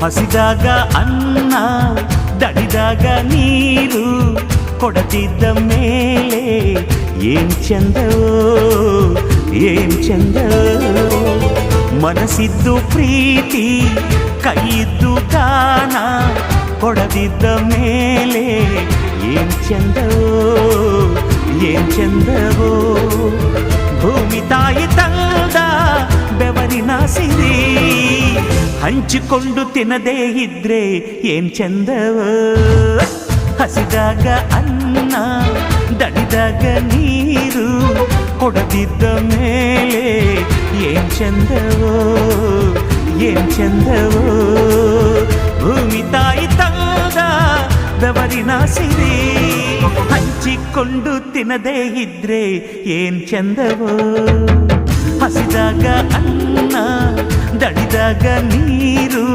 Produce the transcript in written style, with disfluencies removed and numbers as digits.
ಹಸಿದಾಗ ಅನ್ನ ದಣಿದಾಗ ನೀರು ಕೊಡದಿದ್ದ ಮೇಲೆ ಏನ್ ಚಂದವೋ ಏನ್ ಚಂದವೋ. ಮನಸ್ಸಿದ್ದು ಪ್ರೀತಿ ಕೈಯಿದ್ದು ದಾನ ಕೊಡದಿದ್ದ ಮೇಲೆ ಏನ್ ಚಂದವೋ ಏನ್ ಚಂದವೋ. ಭೂಮಿ ತಾಯಿ ತಂದ ಬೆವರಿನ ಸಿರಿ ಹಂಚಿಕೊಂಡು ತಿನ್ನದೇ ಇದ್ರೆ ಏನ್ ಚಂದವೋ. ಹಸಿದಾಗ ಅನ್ನ ದಣಿದಾಗ ನೀರು ಕೊಡದಿದ್ದ ಮೇಲೆ ಏನ್ ಚಂದವೋ ಏನ್ ಚಂದವೋ. ಭೂಮಿ ತಾಯಿ ತಂದ ಬೆವರಿನ ಸಿರಿ ಹಂಚಿಕೊಂಡು ತಿನ್ನದೇ ಇದ್ರೆ ಏನ್ ಚಂದವೋ. ಹಸಿದಾಗ ಅನ್ನ ದಣಿದಾಗ ನೀರು